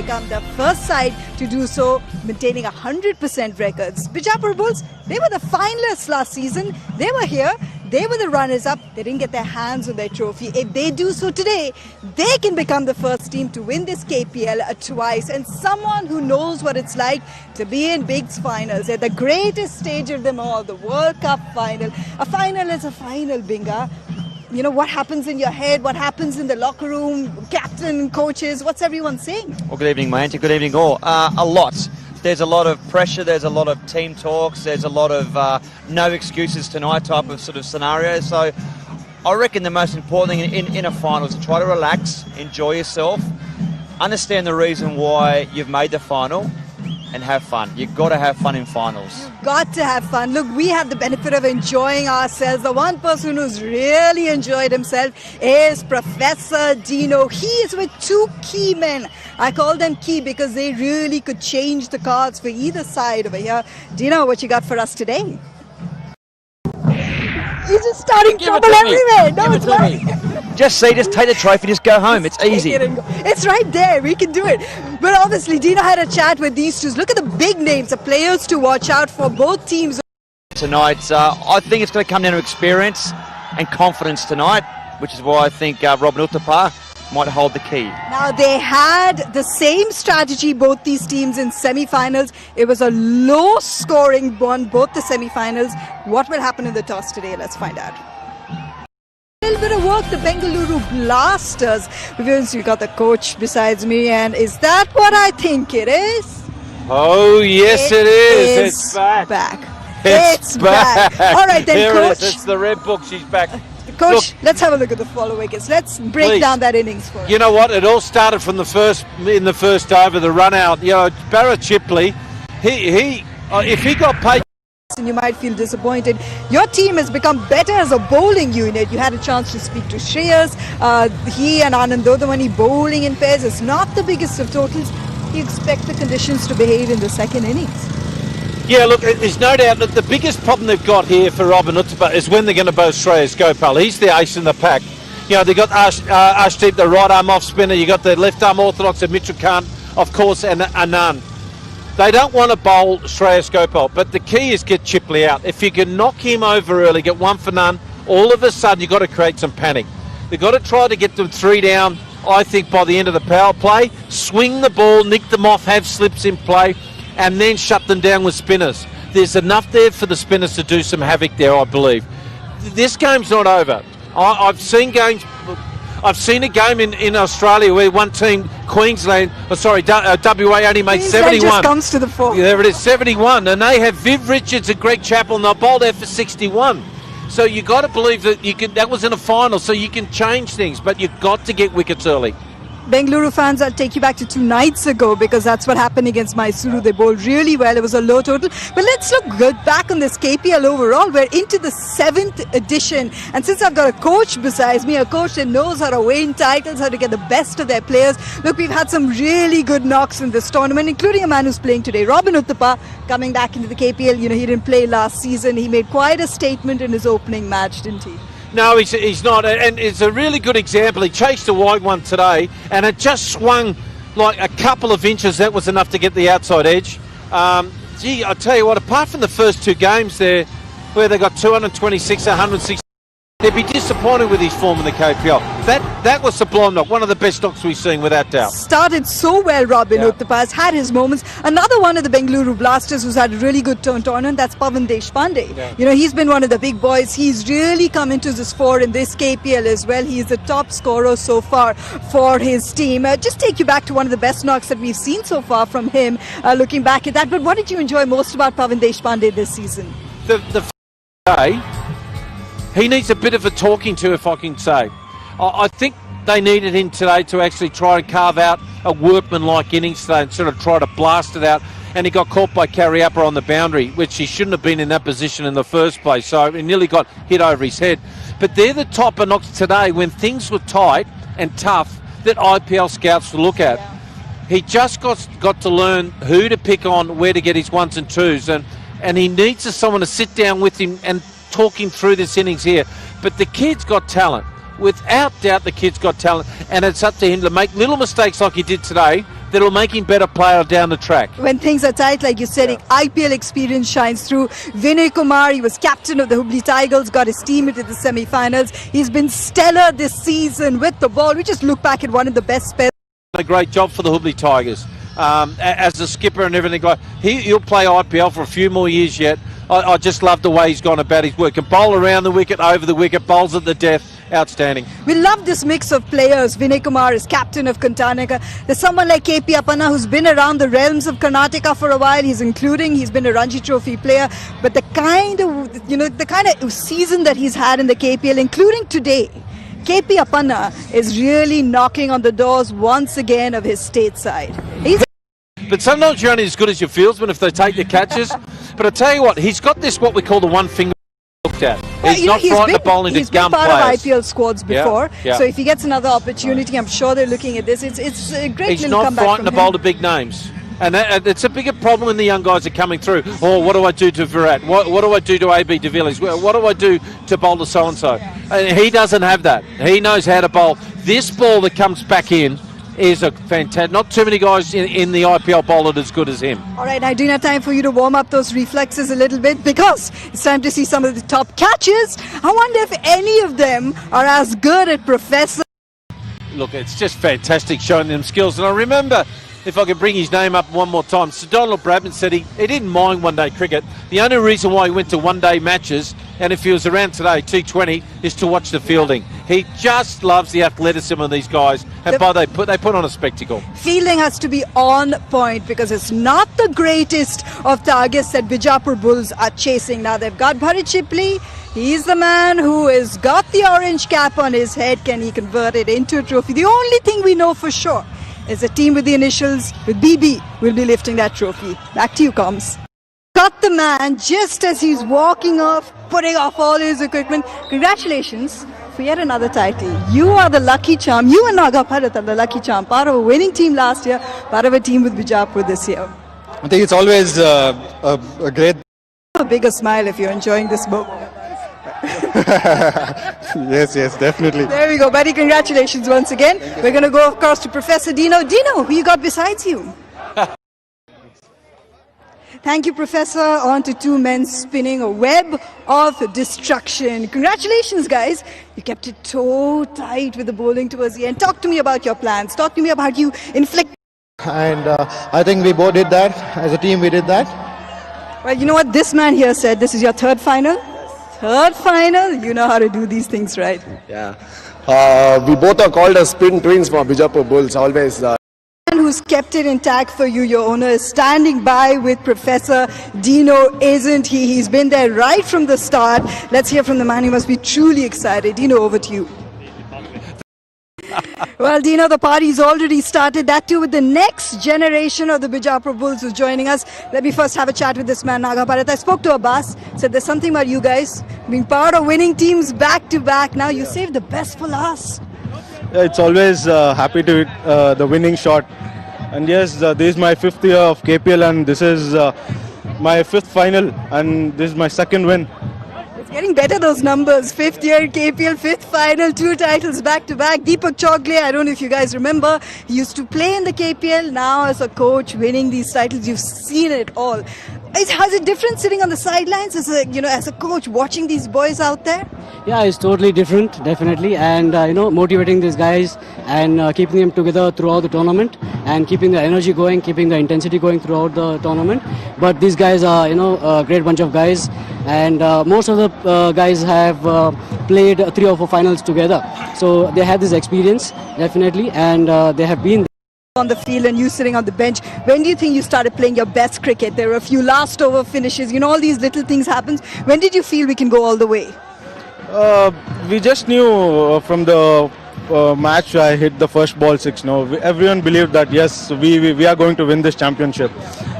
become the first side to do so, maintaining 100% records. Bijapur Bulls, they were the finalists last season. They were here. They were the runners-up. They didn't get their hands on their trophy. If they do so today, they can become the first team to win this KPL twice. And someone who knows what it's like to be in Big's finals, at the greatest stage of them all, the World Cup final. A final is a final, Binga. You know, what happens in your head, what happens in the locker room, captain, coaches, what's everyone saying? Well, good evening, Mayanti. Good evening, all. A lot. There's a lot of pressure, there's a lot of team talks, there's a lot of no excuses tonight type of sort of scenario. So I reckon the most important thing in a final is to try to relax, enjoy yourself, understand the reason why you've made the final, and have fun. You've got to have fun in finals. Got to have fun. Look, we have the benefit of enjoying ourselves. The one person who's really enjoyed himself is Professor Dino. He is with two key men. I call them key because they really could change the cards for either side over here. Dino, what you got for us today? He's just starting trouble everywhere. No, it's right. Just take the trophy, just go home. It's easy. It's right there. We can do it. But obviously, Dino had a chat with these two. Look at the big names, the players to watch out for both teams. Tonight, I think it's going to come down to experience and confidence tonight, which is why I think Robin Uthappa might hold the key. Now, they had the same strategy, both these teams, in semi-finals. It was a low-scoring one, both the semi-finals. What will happen in the toss today? Let's find out. A little bit of work, the Bengaluru Blasters. We've got the coach besides me, and is that what I think it is? Oh, yes, it is. It's back. It's back. All right, then, Here coach. it is. It's the red book. She's back. Coach, let's have a look at the follow wickets. Let's break down that innings for us. You know what? It all started from in the first over, the run out. You know, Barrett Chipley, if he got paid. And you might feel disappointed. Your team has become better as a bowling unit. You had a chance to speak to Shreyas. He and Anand Dodamani bowling in pairs is not the biggest of totals. You expect the conditions to behave in the second innings. Yeah, look, there's no doubt that the biggest problem they've got here for Robin Uthappa is when they're going to bowl Shreyas Gopal. He's the ace in the pack. You know, they've got Ashdeep, the right arm off spinner. You've got the left arm orthodox of Mitchell Khan, of course, and Anand. They don't want to bowl Shreyas Gopal, but the key is get Chipley out. If you can knock him over early, get one for none, all of a sudden you've got to create some panic. They've got to try to get them 3 down, I think, by the end of the power play. Swing the ball, nick them off, have slips in play, and then shut them down with spinners. There's enough there for the spinners to do some havoc there, I believe. This game's not over. I've seen games. I've seen a game in Australia where one team, Queensland, WA only made 71. Just comes to the fore. Yeah, there it is, 71, and they have Viv Richards and Greg Chappell, and they're bowled out for 61. So you got to believe that you can. That was in a final, so you can change things, but you've got to get wickets early. Bengaluru fans, I'll take you back to 2 nights ago because that's what happened against Mysuru. They bowled really well. It was a low total. But let's look good back on this KPL overall. We're into the 7th edition. And since I've got a coach besides me, a coach that knows how to win titles, how to get the best of their players. Look, we've had some really good knocks in this tournament, including a man who's playing today, Robin Uthappa, coming back into the KPL. You know, he didn't play last season. He made quite a statement in his opening match, didn't he? No, he's not, and it's a really good example. He chased a wide one today, and it just swung like a couple of inches. That was enough to get the outside edge. Gee, I tell you what, apart from the first 2 games there, where they got 226, 160, they'd be disappointed with his form in the KPL. That was sublime knock, one of the best knocks we've seen without doubt. Started so well, Robin Uthappa has had his moments. Another one of the Bengaluru Blasters who's had a really good tournament, that's Pawan Deshpande. Yeah. You know, he's been one of the big boys. He's really come into this fore in this KPL as well. He's the top scorer so far for his team. Just take you back to one of the best knocks that we've seen so far from him, looking back at that. But what did you enjoy most about Pawan Deshpande this season? The day, he needs a bit of a talking to, if I can say. I think they needed him today to actually try and carve out a workman-like innings today and sort of try to blast it out. And he got caught by Cariappa on the boundary, which he shouldn't have been in that position in the first place. So he nearly got hit over his head. But they're the type of knocks today when things were tight and tough that IPL scouts will look at. Yeah. He just got to learn who to pick on, where to get his 1s and 2s. And he needs someone to sit down with him and talk him through this innings here. But the kid's got talent. Without doubt, the kid's got talent. And it's up to him to make little mistakes like he did today, that'll make him better player down the track. When things are tight, like you said, IPL experience shines through. Vinay Kumar, he was captain of the Hubli Tigers, got his team into the semi-finals. He's been stellar this season with the ball. We just look back at one of the best spells. A great job for the Hubli Tigers as the skipper and everything. He'll play IPL for a few more years yet. I just love the way he's gone about his work. Can bowl around the wicket, over the wicket, bowls at the death. Outstanding. We love this mix of players. Vinay Kumar is captain of Karnataka. There's someone like KP Appanna who's been around the realms of Karnataka for a while. He's been a Ranji Trophy player. But the kind of season that he's had in the KPL, including today, KP Appanna is really knocking on the doors once again of his stateside. But sometimes you're only as good as your fieldsmen if they take your catches. But I tell you what, he's got this what we call the one finger looked at. He's not frightened of bowling to gum players. He's been part of IPL squads before, so if he gets another opportunity, I'm sure they're looking at this. It's a great little comeback from him. He's not frightened to bowl to big names. And it's a bigger problem when the young guys are coming through. Oh, what do I do to Virat? What do I do to AB de Villiers? What do I do to bowl to so-and-so? And he doesn't have that. He knows how to bowl. This ball that comes back in is a fantastic. Not too many guys in the IPL bowled as good as him. All right, I do have time for you to warm up those reflexes a little bit because it's time to see some of the top catches. I wonder if any of them are as good at Professor. Look, it's just fantastic showing them skills. And I remember, if I could bring his name up one more time, Sir Donald Bradman said he didn't mind one-day cricket. The only reason why he went to one-day matches, and if he was around today, T20, is to watch the fielding. He just loves the athleticism of these guys, and they put on a spectacle. Fielding has to be on point because it's not the greatest of targets that Bijapur Bulls are chasing. Now they've got Bharat Chipli. He's the man who has got the orange cap on his head. Can he convert it into a trophy? The only thing we know for sure is the team with the initials, with BB, will be lifting that trophy. Back to you, Coms. Got the man just as he's walking off, putting off all his equipment. Congratulations for yet another title. You are the lucky charm. You and Naga Bharat are the lucky charm. Part of a winning team last year, part of a team with Bijapur this year. I think it's always a great... A bigger smile if you're enjoying this book. Yes, definitely. There we go, buddy. Congratulations once again. We're going to go, of course, to Professor Dino. Dino, who you got besides you? Thank you, Professor. On to two men spinning a web of destruction. Congratulations, guys. You kept it so tight with the bowling towards the end. Talk to me about your plans. Talk to me about you inflict. And I think we both did that. As a team, we did that. Well, you know what this man here said? This is your third final. Third final. You know how to do these things, right? Yeah. We both are called as spin twins for Bijapur Bulls. Always. Who's kept it intact for you, your owner, is standing by with Professor Dino, isn't he? He's been there right from the start. Let's hear from the man who must be truly excited. Dino, over to you. Well, Dino, the party's already started. That too with the next generation of the Bijapur Bulls who's joining us. Let me first have a chat with this man, Naga Bharat. I spoke to Abbas, said there's something about you guys being part of winning teams back to back. Now you saved the best for last. Yeah, it's always happy to hit the winning shot. And yes, this is my 5th year of KPL and this is my 5th final and this is my 2nd win. It's getting better, those numbers. 5th year KPL, 5th final, 2 titles back to back. Deepak Chogle, I don't know if you guys remember, he used to play in the KPL. Now as a coach winning these titles, you've seen it all. Has it different sitting on the sidelines as a coach watching these boys out there? Yeah, it's totally different, definitely, and motivating these guys and keeping them together throughout the tournament and keeping the energy going, keeping the intensity going throughout the tournament. But these guys are, a great bunch of guys, and most of the guys have played 3 or 4 finals together, so they have this experience definitely, and they have been on the field and you sitting on the bench. When do you think you started playing your best cricket? There were a few last over finishes, all these little things happen. When did you feel we can go all the way? We just knew from the match I hit the first ball 6. Everyone believed that yes, we are going to win this championship,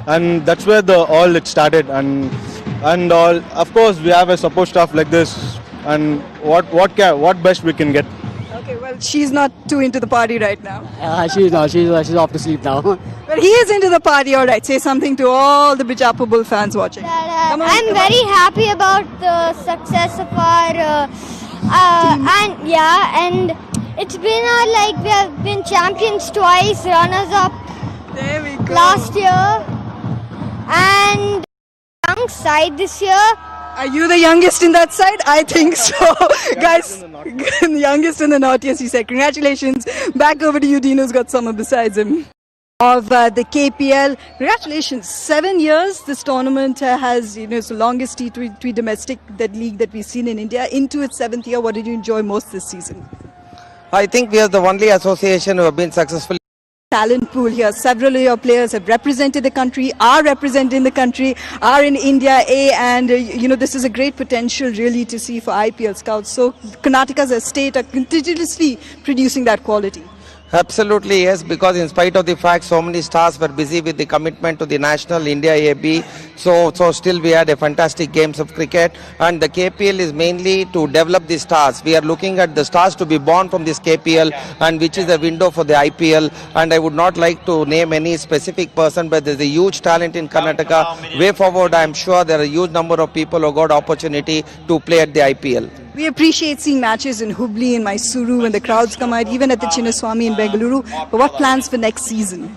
and that's where all it started. And all, of course, we have a support staff like this, and what best we can get. Okay, well, she's not too into the party right now. she's off to sleep now. But he is into the party, all right. Say something to all the Bijapur Bull fans watching. Come on, I'm very happy about the success of our and it's been we have been champions twice, runners up last year, and young side this year. Are you the youngest in that side? I think so. Guys, the youngest in the North, yes, he said. Congratulations. Back over to you, Dino's got someone besides him. Of the KPL. Congratulations. 7 years this tournament has, it's the longest T20 domestic league that we've seen in India. Into its 7th year, what did you enjoy most this season? I think we are the only association who have been successful. Talent pool here. Several of your players have represented the country, are representing the country, are in India A, and this is a great potential really to see for IPL scouts. So Karnataka as a state are continuously producing that quality. Absolutely, yes, because in spite of the fact so many stars were busy with the commitment to the national India AB, so still we had a fantastic games of cricket, and the KPL is mainly to develop the stars. We are looking at the stars to be born from this KPL, and which is a window for the IPL, and I would not like to name any specific person, but there is a huge talent in Karnataka. Way forward, I am sure there are a huge number of people who got opportunity to play at the IPL. We appreciate seeing matches in Hubli and Mysuru when the crowds come out, even at the Chinnaswamy in Bengaluru. But what plans for next season?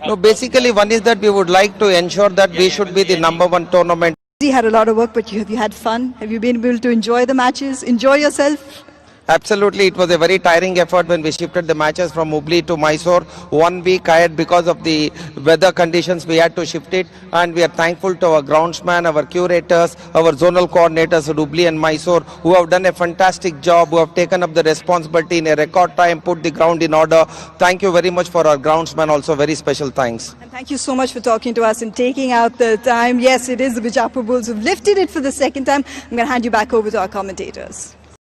No, basically one is that we would like to ensure that we should be the #1 tournament. You had a lot of work, but have you had fun? Have you been able to enjoy the matches? Enjoy yourself? Absolutely, it was a very tiring effort when we shifted the matches from Hubli to Mysore. 1 week ahead because of the weather conditions we had to shift it, and we are thankful to our groundsman, our curators, our zonal coordinators at Hubli and Mysore who have done a fantastic job, who have taken up the responsibility in a record time, put the ground in order. Thank you very much for our groundsman also, very special thanks. And thank you so much for talking to us and taking out the time. Yes, it is the Bijapur Bulls who've lifted it for the second time. I'm going to hand you back over to our commentators.